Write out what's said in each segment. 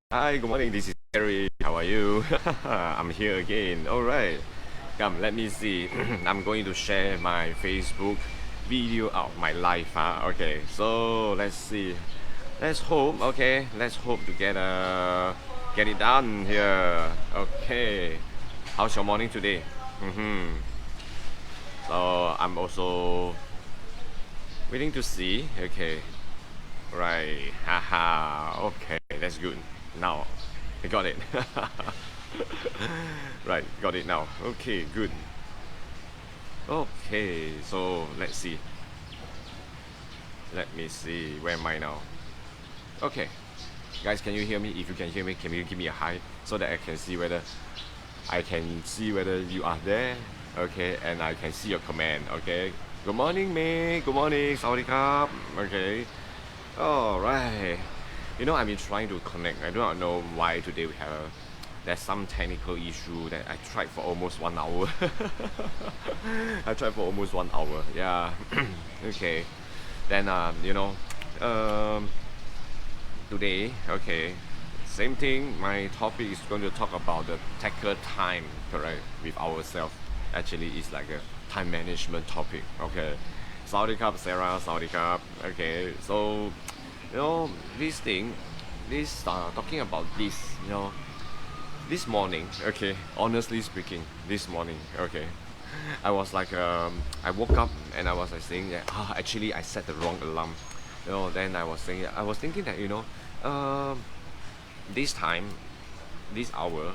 Hi, good morning. This is Gary. How are you? I'm here again. All right. Come, let me see. I'm going to share my Facebook video of my life. Okay, so let's see. Let's hope. Okay, let's hope to get it done here. Okay. How's your morning today? So I'm also waiting to see. Okay. Right. Haha. Okay, that's good. Now I got it. Right, got it now. Okay, good. Okay, so let's see. Let me see. Where am I now? Okay. Guys, can you hear me? If you can hear me, can you give me a hi so that I can see whether you are there? Okay, and I can see your comment. Okay. Good morning, May. Good morning, Sawadee Krap. Okay. All right. I've been trying to connect. I do not know why today there's some technical issue that I tried for almost 1 hour. I tried for almost 1 hour. Yeah. Okay. Then um, today, okay, same thing. My topic is going to talk about the tackle time, correct, with ourselves. Actually, it's like a time management topic. Okay. Saudi Cup, Sarah, Saudi Cup. Okay, so you know this thing, talking about this, this morning. Okay, honestly speaking, this morning. Okay, I was like, I woke up and I was like saying that, actually I set the wrong alarm. Then I was thinking that this time, this hour,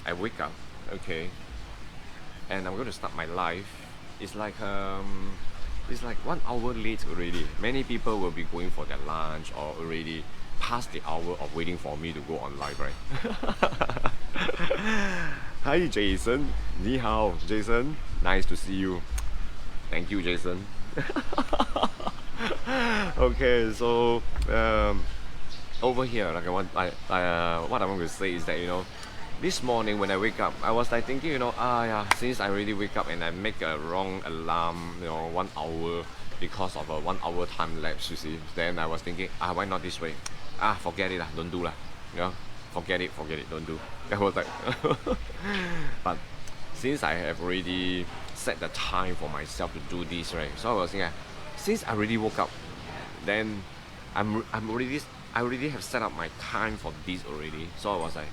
I wake up. Okay, and I'm going to start my life. It's like um, it's like 1 hour late already. Many people will be going for their lunch or already past the hour of waiting for me to go on live, right? Hi, Jason. Ni hao, Jason. Nice to see you. Thank you, Jason. Okay, so over here, like what I want to say is that this morning when I wake up, I was like thinking, yeah, since I really wake up and I make a wrong alarm, 1 hour because of a 1 hour time lapse, you see, then I was thinking, why not this way? Forget it, don't do lah, forget it, don't do. I was like, but since I have already set the time for myself to do this, right? So I was thinking, since I already woke up, then I'm already I already have set up my time for this already. So I was like,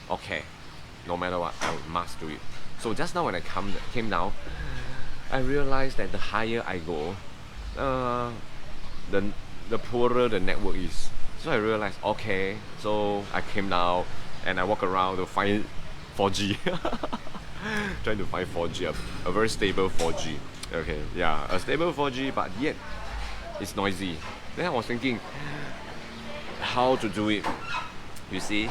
okay, no matter what, I must do it. So just now when I came down, I realized that the higher I go, uh, the the poorer the network is. So I realized, okay, so I came down and I walk around to find 4G, trying to find 4G, a very stable 4G. Okay, yeah, a stable 4G, but yet it's noisy. Then I was thinking how to do it. You see,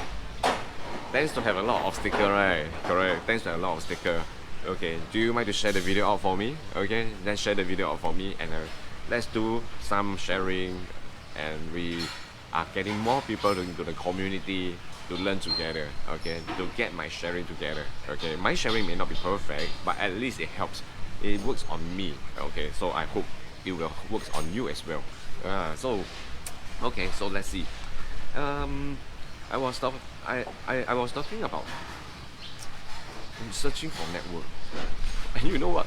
thanks to have a lot of sticker, right? Correct. Thanks to have a lot of sticker. Okay, do you mind to share the video out for me? Okay, then share the video out for me and let's do some sharing, and we are getting more people into the community to learn together. Okay, to get my sharing together. Okay, my sharing may not be perfect, but at least it helps. It works on me. Okay, so I hope it will works on you as well. So okay, so let's see. Um, I was talk I was talking about searching for network, and you know what?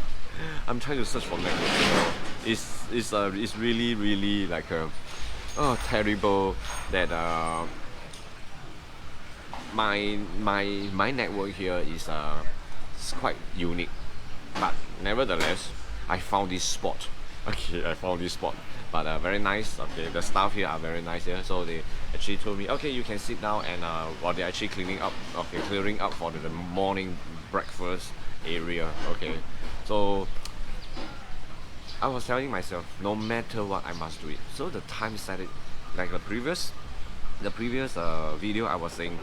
I'm trying to search for network. It's really like terrible that my network here is it's quite unique, but nevertheless, I found this spot. Okay, I found this spot, but very nice. Okay, the staff here are very nice here, so they actually told me, okay, you can sit down, and while they're actually cleaning up, okay, clearing up for the morning breakfast area. Okay, so I was telling myself, no matter what, I must do it. So the time set it, like the previous video, I was saying,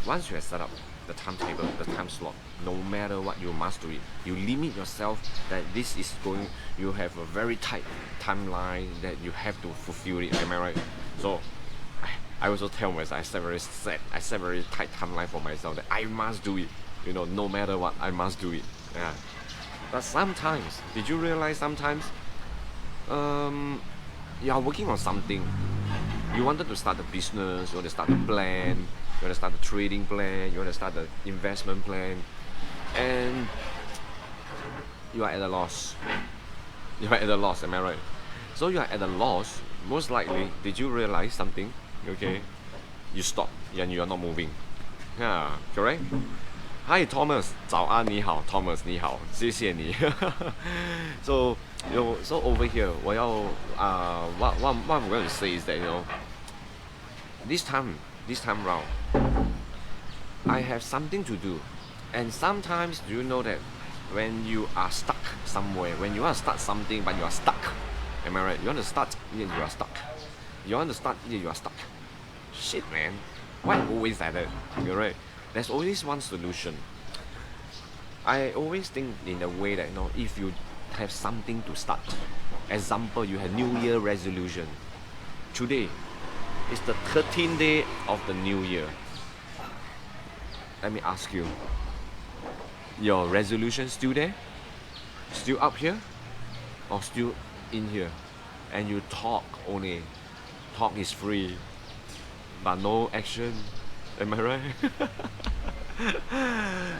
once you have set up the timetable, the time slot, no matter what, you must do it. You limit yourself that this is going. You have a very tight timeline that you have to fulfill it. Am I right? So I also tell myself, I set very tight timeline for myself that I must do it. No matter what, I must do it. Yeah. But sometimes, did you realize sometimes, you are working on something, You wanted to start a business, you want to start a plan, you want to start a trading plan, you want to start an investment plan, and you are at a loss. You are at a loss, am I right? So you are at a loss. Most likely, did you realize something? Okay, you stop and you are not moving. Yeah, correct. Hi Thomas, 早安你好 Thomas 你好，谢谢你。so so over here, what I'm going to say is that this time round, I have something to do, and sometimes do you know that when you are stuck somewhere, when you want to start something but you are stuck, am I right? You want to start yet you are stuck. You want to start yet you are stuck. Shit, man. Why always like that? You're right. There's always one solution. I always think in a way that if you have something to start, example, you have New Year resolution. Today is the 13th day of the new year. Let me ask you, your resolution still there? Still up here? Or still in here? And you talk only. Talk is free, but no action. Am I right?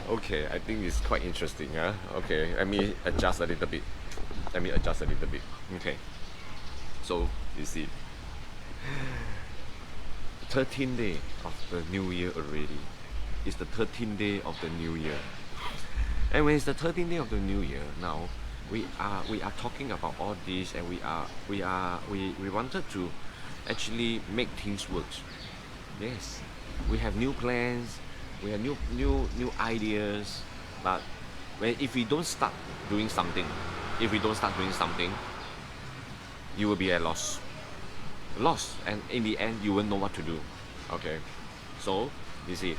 Okay, I think it's quite interesting. Huh? Okay, let me adjust a little bit. Okay, so you see, 13th day of the new year already. It's the 13th day of the new year. And when it's the 13th day of the new year, now we are talking about all this, and we wanted to actually make things work. Yes, we have new plans, we have new ideas, but if we don't start doing something, you will be at loss, and in the end you won't know what to do. Okay, so you see,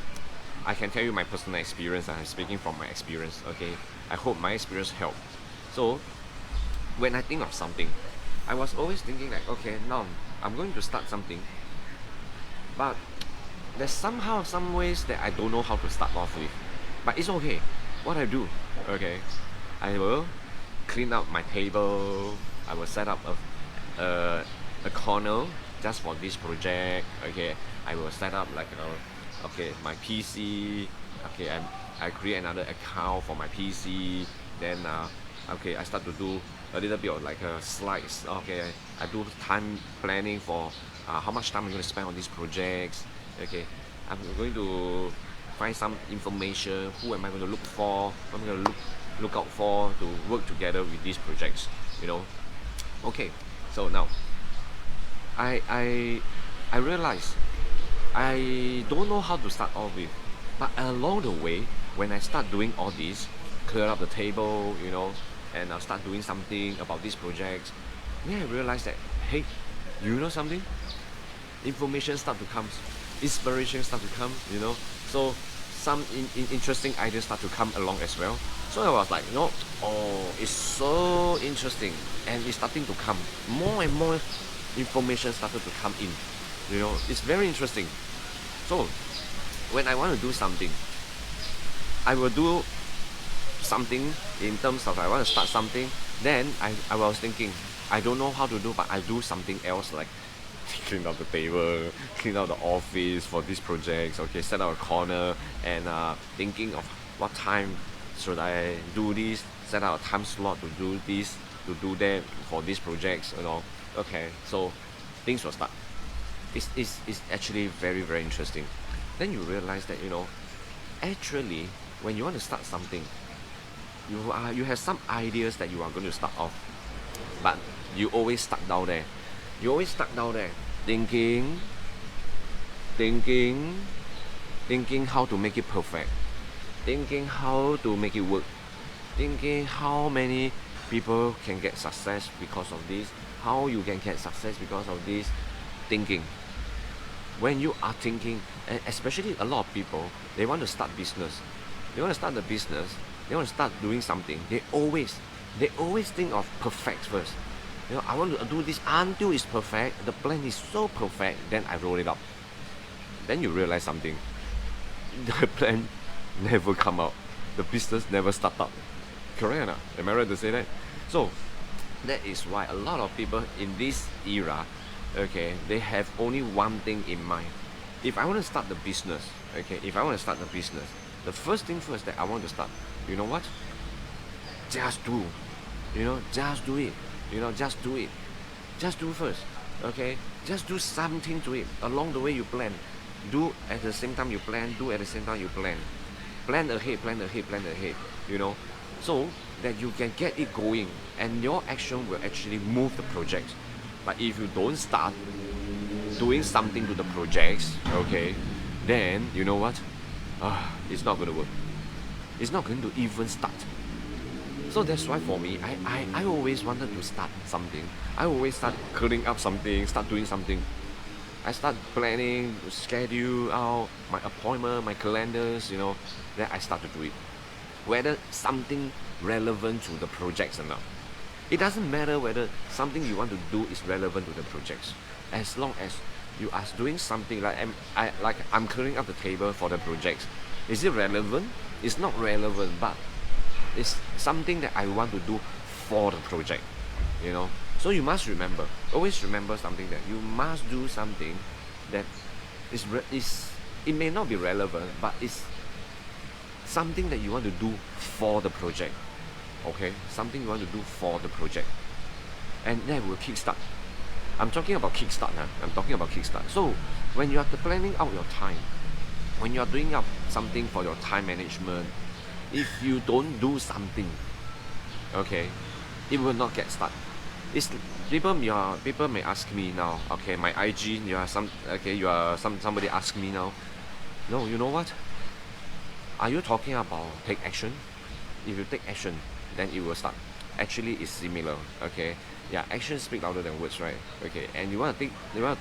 I can tell you my personal experience. I'm speaking from my experience. Okay, I hope my experience helped. So when I think of something, I was always thinking like, okay, now I'm going to start something, but there's somehow some ways that I don't know how to start off with. But it's okay. What I do, okay, I will clean up my table. I will set up a corner just for this project. Okay, I will set up like my PC. Okay, I create another account for my PC. Then okay, I start to do a little bit of like slides. Okay, I do time planning for how much time I'm going to spend on these projects. Okay, I'm going to find some information. Who am I going to look for? What I'm going to look out for to work together with these projects. Okay, so now I realize I don't know how to start off with, but along the way, when I start doing all this, clear up the table, and I'll start doing something about these projects, then I realize that, hey, you know something? Information start to come, inspiration start to come, so some interesting ideas start to come along as well. So I was like, oh, it's so interesting, and it's starting to come. More and more information started to come in. It's very interesting. So when I want to do something, I will do something in terms of I want to start something. Then I was thinking, I don't know how to do, but I do something else like clean up the table, clean up the office for these projects. Okay, set up a corner, and thinking of what time should I do this, set up a time slot to do this, to do that for these projects. Okay, so things will start. It's actually very, very interesting. Then you realize that actually when you want to start something, you have some ideas that you are going to start off, but you always stuck down there. Thinking how to make it perfect, thinking how to make it work, thinking how many people can get success because of this, how you can get success because of this. Thinking, when you are thinking, and especially a lot of people, they want to start business, they want to start the business, they want to start doing something, they always think of perfect first. I want to do this until it's perfect, the plan is so perfect, then I roll it up. Then you realize something, the plan never come out, the business never start up. Correct or not? Am I right to say that? So that is why a lot of people in this era, okay, they have only one thing in mind. If I want to start the business, okay, if I want to start the business, the first thing first that I want to start, you know what? Just do. Just do it. Just do it. Just do first. Okay? Just do something to it. Along the way you plan. Do at the same time you plan. Do at the same time you plan. Plan ahead, plan ahead, plan ahead. You know? So that you can get it going and your action will actually move the project. But if you don't start doing something to the projects, okay, then you know what? It's not going to work. It's not going to even start. So that's why for me, I always wanted to start something. I always start cleaning up something, start doing something. I start planning, schedule out my appointment, my calendars, then I start to do it. Whether something relevant to the projects or not. It doesn't matter whether something you want to do is relevant to the projects. As long as you are doing something like I'm clearing up the table for the projects. Is it relevant? It's not relevant, but it's something that I want to do for the project. So you must remember, always remember something that you must do something that is it may not be relevant, but it's something that you want to do for the project. Okay, something you want to do for the project, and that will kickstart. I'm talking about kickstart now. I'm talking about kickstart. So when you are planning out your time, when you are doing up something for your time management, if you don't do something, okay, it will not get started. It's people may ask me now, okay, my IG, somebody ask me now, no, you know what? Are you talking about take action? If you take action, then it will start. Actually, it's similar, okay. Yeah, actions speak louder than words, right? Okay, and you want to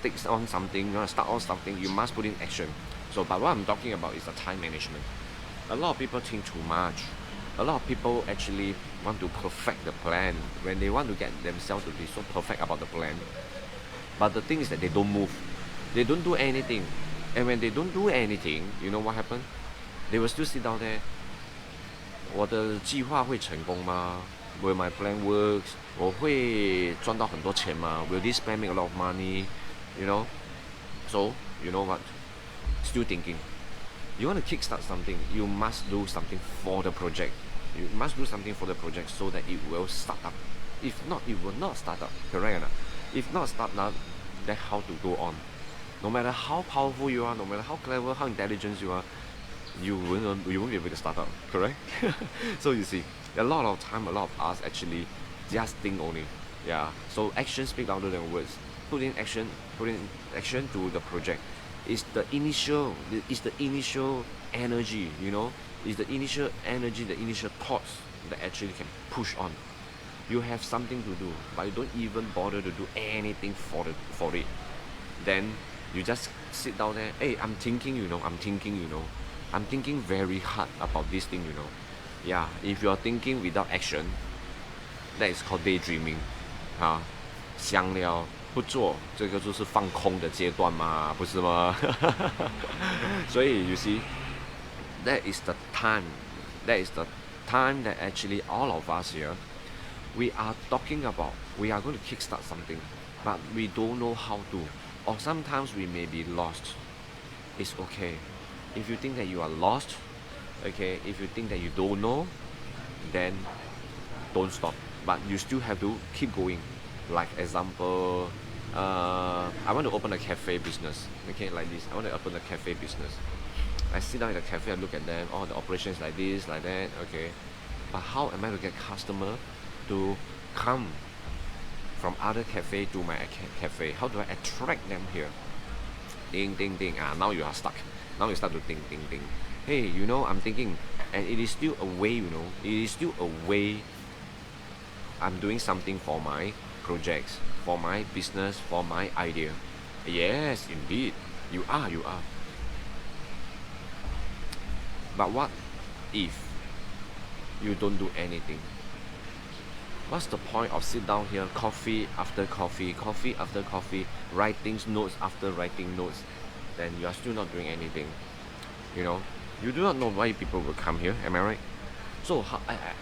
take on something, you want to start on something, you must put in action. So, but what I'm talking about is the time management. A lot of people think too much. A lot of people actually want to perfect the plan when they want to get themselves to be so perfect about the plan. But the thing is that they don't move. They don't do anything. And when they don't do anything, you know what happens? They will still sit down there. 我的计划会成功吗 Will my plan works? 我会赚到很多钱吗 Will this plan make a lot of money? So, you know what? Still thinking. You want to kickstart something, you must do something for the project. You must do something for the project so that it will start up. If not, it will not start up. Correct or not? If not start up, then how to go on? No matter how powerful you are, no matter how clever, how intelligent you are, you won't be able to start up. Correct? So you see, a lot of time, a lot of us actually just think only. Yeah. So action speak louder than words. Put in action to the project. It's the initial energy, It's the initial energy, the initial thoughts that actually can push on. You have something to do, but you don't even bother to do anything for it. Then you just sit down there. Hey, I'm thinking, I'm thinking very hard about this thing, Yeah, if you are thinking without action, that is called daydreaming. 香料不做，这个就是放空的阶段嘛，不是吗？所以 you see, that is the time that actually all of us here, we are talking about, we are going to kickstart something, but we don't know how to, or sometimes we may be lost. It's okay. If you think that you are lost, okay, if you think that you don't know, then don't stop. But you still have to keep going. Like example, I want to open a cafe business. Okay, like this. I want to open a cafe business. I sit down in the cafe and look at them. Oh, the operations like this, like that. Okay, but how am I to get customer to come from other cafe to my cafe? How do I attract them here? Ding, ding, ding. Now you are stuck. Now you start to think, ding, ding. Hey, I'm thinking, and it is still a way. It is still a way. I'm doing something for my projects, for my business, for my idea. Yes, indeed. You are. But what if you don't do anything? What's the point of sit down here, coffee after coffee, writing notes after writing notes, then you are still not doing anything? You do not know why people will come here, am I right? So,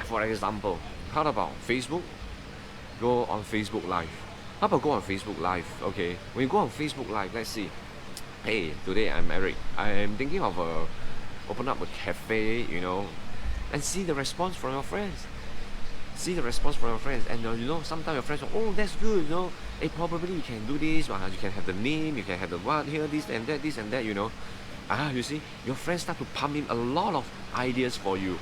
for example, how about Facebook? Go on Facebook Live. How about go on Facebook Live? Okay, when you go on Facebook Live, let's see. Hey, today I'm Eric. I am thinking of open up a cafe, and see the response from your friends. See the response from your friends, and sometimes your friends, oh, that's good, Hey, probably you can do this. You can have the name, you can have the what here, this and that. You see, your friends start to pump in a lot of ideas for you.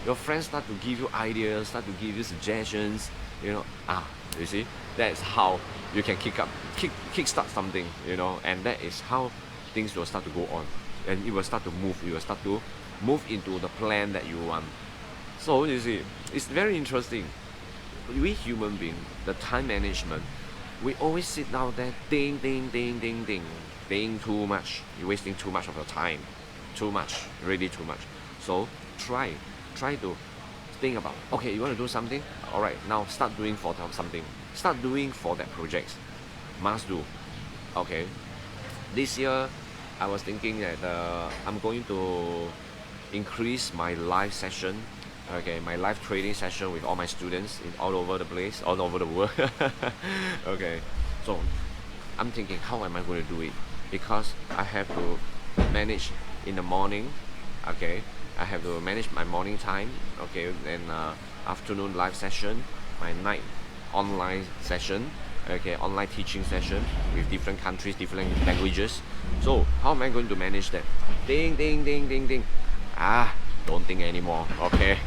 Your friends start to give you ideas, start to give you suggestions. You see, that's how you can kickstart something. And that is how things will start to go on, and it will start to move. You will start to move into the plan that you want. So you see, it's very interesting. We human beings, the time management, we always sit down there, ding, ding, ding, ding, ding, ding too much. You're wasting too much of your time, too much, really too much. So try to think about. Okay, you want to do something? All right, now start doing for something. Start doing for that project. Must do. Okay. This year, I was thinking that I'm going to increase my live session, okay, my live trading session with all my students in all over the place, all over the world. Okay, so I'm thinking, how am I going to do it? Because I have to manage in the morning, okay, I have to manage my morning time, okay, and afternoon live session, my night online session, okay, online teaching session with different countries, different languages. So how am I going to manage that? Ding, ding, ding, ding, ding. Don't think anymore. Okay,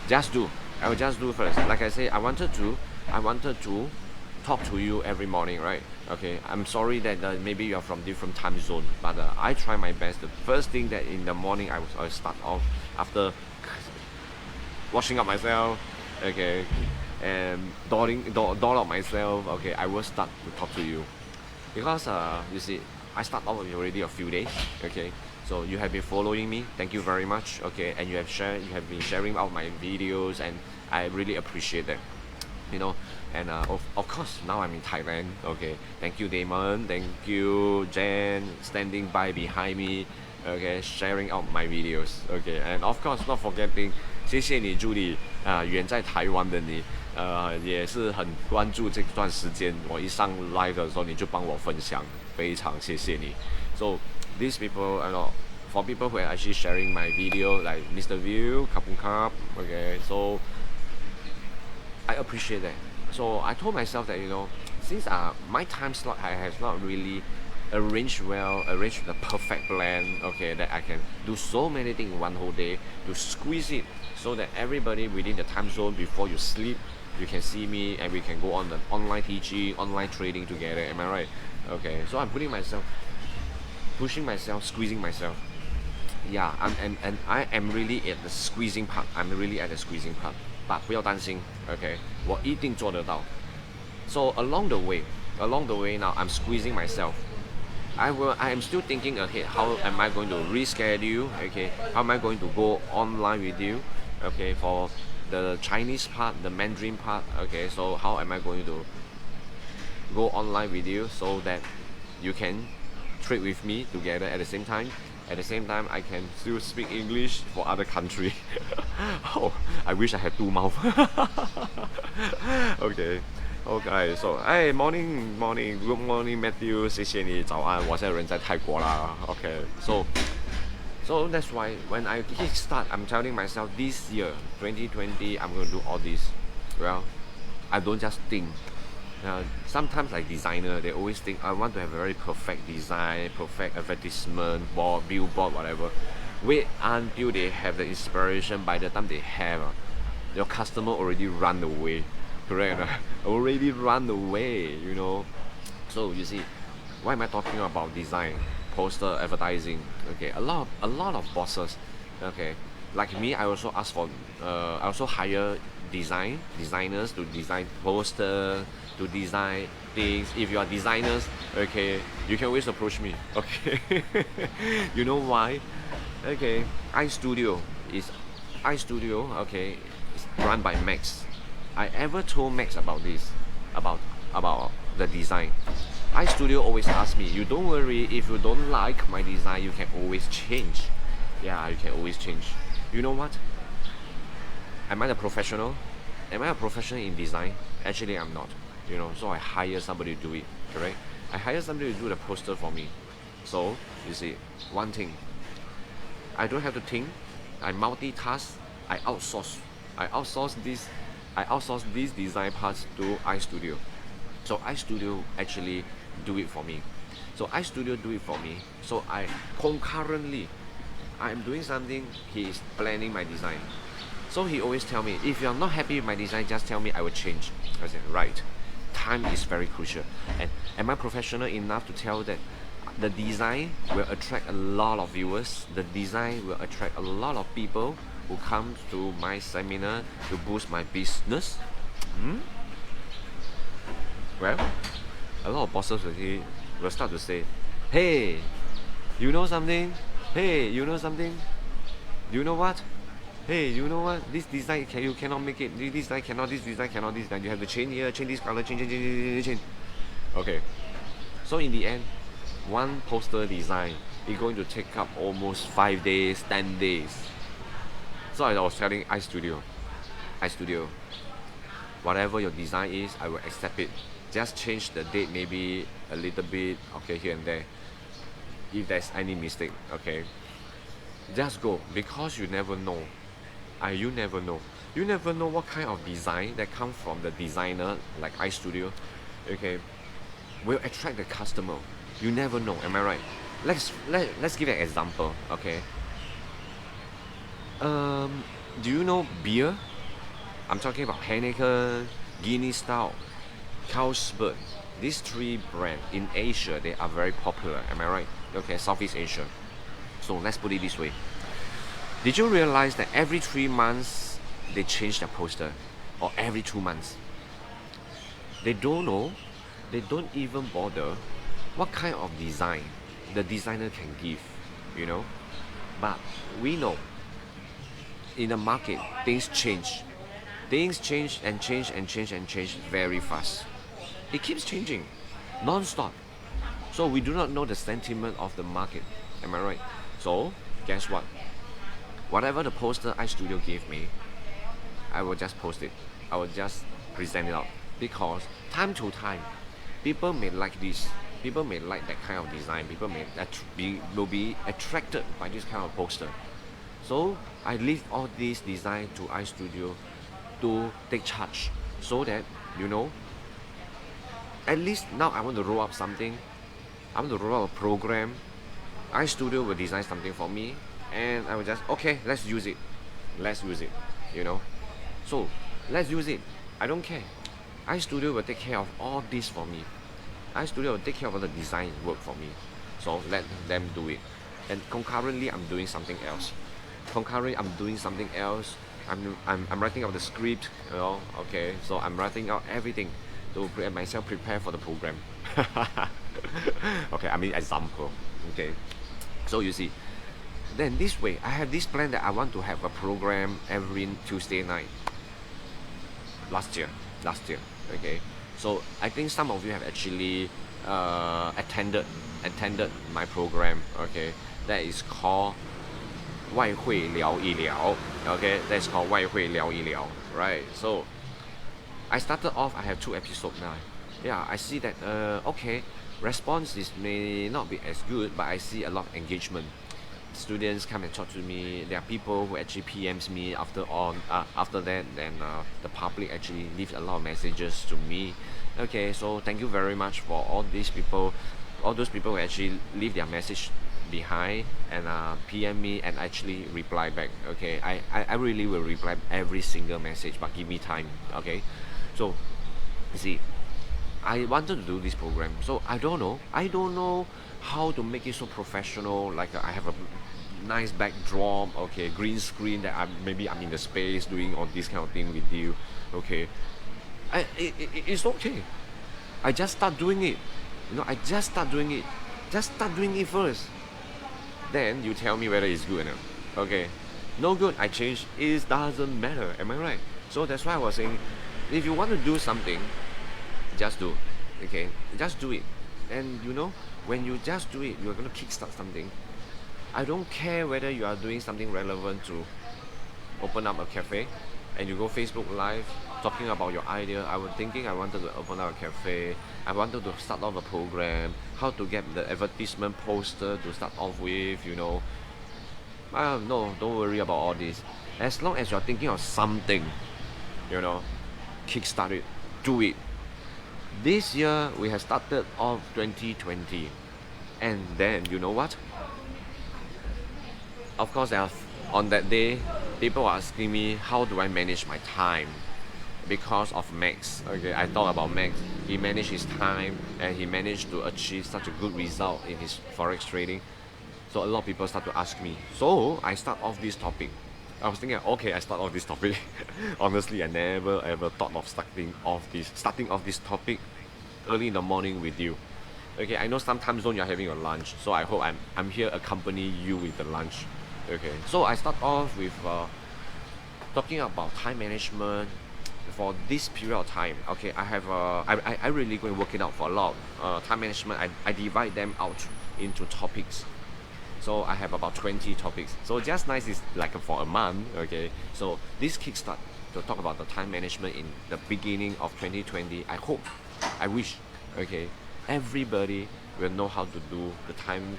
just do. I will just do first. Like I say, I wanted to talk to you every morning, right? Okay, I'm sorry that maybe you are from different time zone, but I try my best. The first thing that in the morning I start off after washing up myself, okay, and doll out myself. Okay, I will start to talk to you because you see, I start off with already a few days. Okay, so you have been following me. Thank you very much. Okay, and you have been sharing out my videos, and I really appreciate that. And of course now I'm in Thailand. Okay, thank you Damon, thank you Jen, standing by behind me, okay, sharing out my videos. Okay, and of course not forgetting, 谢谢你 Julie 远在台湾的你，也是很关注这段时间，我一上 live 的时候你就帮我分享，非常谢谢你。So these people, for people who are actually sharing my video, like Mr. View, Kapung Kap, okay, so I appreciate that. So I told myself that since my time slot I have not really arranged the perfect plan, okay, that I can do so many things in one whole day, to squeeze it so that everybody within the time zone before you sleep, you can see me and we can go on the online teaching, online trading together. Am I right? Okay, so I'm pushing myself, squeezing myself. Yeah, and I am really at the squeezing part. I'm really at the squeezing part. But 不要担心 okay, 我一定做得到. So along the way now, I'm squeezing myself. I am still thinking ahead. How am I going to reschedule? Okay, how am I going to go online with you? Okay, for the Chinese part, the Mandarin part. Okay, so how am I going to go online with you so that you can trade with me together at the same time? At the same time, I can still speak English for other country. Oh, I wish I had two mouths. Okay. Okay, so hey, morning, good morning, Matthew. 谢谢你，早安。我现在人在泰国啦。Okay, so that's why when I kickstart, I'm telling myself this year, 2020, I'm going to do all this. Well, I don't just think. Sometimes like designer, they always think I want to have a very perfect design, perfect advertisement, board, billboard, whatever. Wait until they have the inspiration. By the time they have, your customer already run away. Correct? Already run away. So you see, why am I talking about design, poster, advertising? Okay, a lot of bosses. Okay, like me, I also ask for. I also hire designers to design poster, to design things. If you are designers, okay, you can always approach me. Okay, you know why? Okay, iStudio. Okay, it's run by Max. I ever told Max about this, about the design. iStudio always asks me, you don't worry, if you don't like my design, you can always change. Yeah, you can always change. You know what? Am I a professional? Am I a professional in design? Actually, I'm not. you know. So I hire somebody to do it, correct? I hire somebody to do the poster for me. So you see, one thing, I don't have to think. I multitask. I outsource. I outsource this. I outsource these design parts to iStudio. So iStudio actually do it for me. So iStudio do it for me. So I concurrently, I'm doing something. He is planning my design. So he always tell me, if you're not happy with my design, just tell me. I will change. I said, right. Time is very crucial. And am I professional enough to tell that the design will attract a lot of viewers? The design will attract a lot of people who come to my seminar to boost my business? Well, a lot of bosses will start to say, hey, you know something? Hey, you know something? You know what? Hey, you know what? This design you cannot make it. This design cannot. This design cannot. This design you have to change here, change this color, change. Okay. So in the end, one poster design is going to take up almost 5 days, 10 days. So I was telling iStudio, whatever your design is, I will accept it. Just change the date maybe a little bit, okay, here and there. If there's any mistake, okay, just go, because you never know. You never know. You never know what kind of design that come from the designer like iStudio, okay, will attract the customer. You never know. Am I right? Let's give an example. Okay. Do you know beer? I'm talking about Heineken, Guinness Stout, Carlsberg. These three brands in Asia, they are very popular. Am I right? Okay, Southeast Asia. So let's put it this way. Did you realize that every 3 months they change their poster, or every 2 months? They don't know. They don't even bother what kind of design the designer can give, you know. But we know in the market things change. Things change and change and change and change very fast. It keeps changing non-stop. So we do not know the sentiment of the market. Am I right? So guess what? Whatever the poster iStudio gave me, I will just post it. I will just present it out. Because time to time, people may like this. People may like that kind of design. People will be attracted by this kind of poster. So I leave all these design to iStudio to take charge, so that, you know, at least now I want to roll up something. I want to roll out a program. iStudio will design something for me, and I will just, okay, let's use it. Let's use it. You know. So let's use it. I don't care. iStudio will take care of all this for me. iStudio will take care of all the design work for me. So let them do it. And concurrently, I'm doing something else. I'm writing out the script, you know. Okay, so I'm writing out everything to get myself prepared for the program. Okay, I mean example. Okay, so you see, then this way I have this plan that I want to have a program every Tuesday night. Last year. Okay, so I think some of you have actually attended my program. Okay, that is called 外汇聊一聊. Okay, that's called 外汇聊一聊. Right. So I started off. I have 2 episodes now. Yeah, I see that. Okay, responses may not be as good, but I see a lot of engagement. Students come and talk to me. There are people who actually PMs me after that. Then the public actually leave a lot of messages to me. Okay, so thank you very much for all these people, all those people who actually leave their message behind and PM me and actually reply back. Okay, I really will reply every single message, but give me time. Okay, so you see, I wanted to do this program, so I don't know how to make it so professional. Like I have a nice backdrop, okay, green screen that maybe I'm in the space doing all this kind of thing with you. Okay, it's okay. I just start doing it. You know, just start doing it first. Then you tell me whether it's good or not. Okay, no good, I change. It doesn't matter. Am I right? So that's why I was saying, if you want to do something, just do. Okay, just do it. And you know, when you just do it, you're gonna kickstart something. I don't care whether you are doing something relevant to open up a cafe, and you go Facebook Live talking about your idea. I was thinking I wanted to open up a cafe. I wanted to start off a program, how to get the advertisement poster to start off with, you know. No, don't worry about all this. As long as you're thinking of something, you know, kickstart it, do it. This year we have started off 2020, and then you know what? Of course, on that day, people were asking me how do I manage my time because of Max. Okay, I thought about Max. He managed his time and he managed to achieve such a good result in his forex trading. So a lot of people start to ask me. So I start off this topic. I was thinking, okay, I start off this topic. Honestly, I never ever thought of starting off this topic early in the morning with you. Okay, I know sometimes zone you're having your lunch, so I hope I'm here accompany you with the lunch. Okay, so I start off with talking about time management for this period of time. Okay, I really going to work it out for a lot. Time management, I divide them out into topics. So I have about 20 topics. So just nice is like for a month. Okay, so this kickstart to talk about the time management in the beginning of 2020. I wish, okay, everybody will know how to do the time,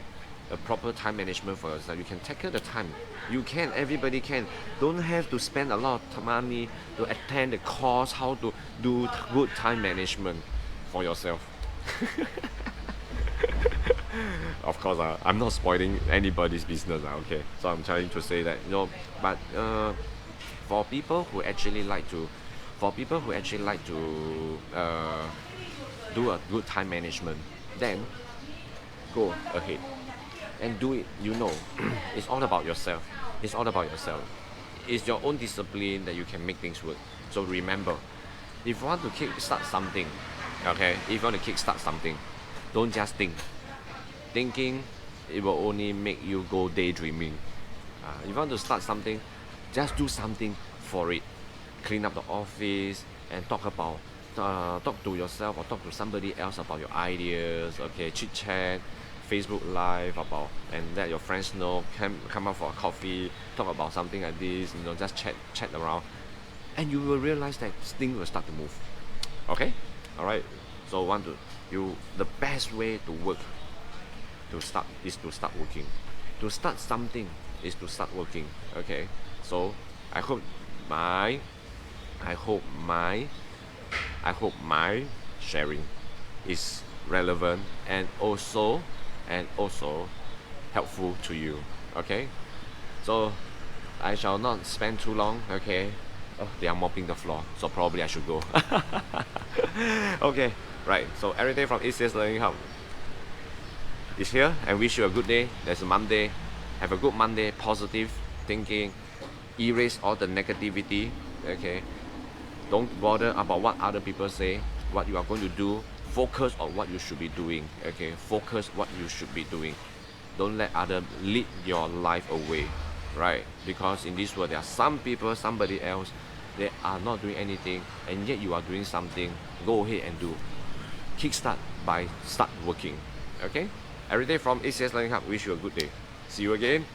a proper time management for yourself. You can tackle the time. You can, everybody can. Don't have to spend a lot of money to attend the course how to do good time management for yourself. Of course, I'm not spoiling anybody's business. Okay, so I'm trying to say that but for people who actually like to, do a good time management, then go ahead and do it. It's all about yourself. It's all about yourself. It's your own discipline that you can make things work. So remember, if you want to kickstart something, okay, if you want to kickstart something, don't just think. Thinking, it will only make you go daydreaming. If you want to start something, just do something for it. Clean up the office and talk to yourself or talk to somebody else about your ideas. Okay, chit chat, Facebook Live about, and let your friends know. Come out for a coffee, talk about something like this. Just chat around, and you will realize that things will start to move. Okay, all right. So the best way to work is to start working. To start something is to start working. Okay. So I hope my I hope my sharing is relevant and also helpful to you. Okay. So I shall not spend too long. Okay. Oh, they are mopping the floor, so probably I should go. Okay. Right. So every day from ECS Learning Hub is here and wish you a good day. There's a Monday. Have a good Monday, positive thinking, erase all the negativity. Okay, don't bother about what other people say, what you are going to do. Focus on what you should be doing. Okay, focus what you should be doing. Don't let others lead your life away, right? Because in this world there are some people, somebody else, they are not doing anything and yet you are doing something. Go ahead and do. Kickstart by start working. Okay, every day from ACS Learning Hub, wish you a good day. See you again.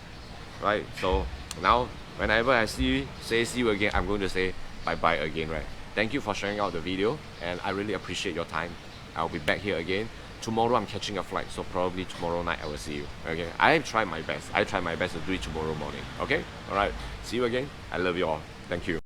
Right, so now whenever I say see you again, I'm going to say bye bye again, right? Thank you for sharing out the video and I really appreciate your time. I'll be back here again. Tomorrow I'm catching a flight, so probably tomorrow night I will see you. Okay, I try my best to do it tomorrow morning. Okay, all right, see you again. I love you all. Thank you.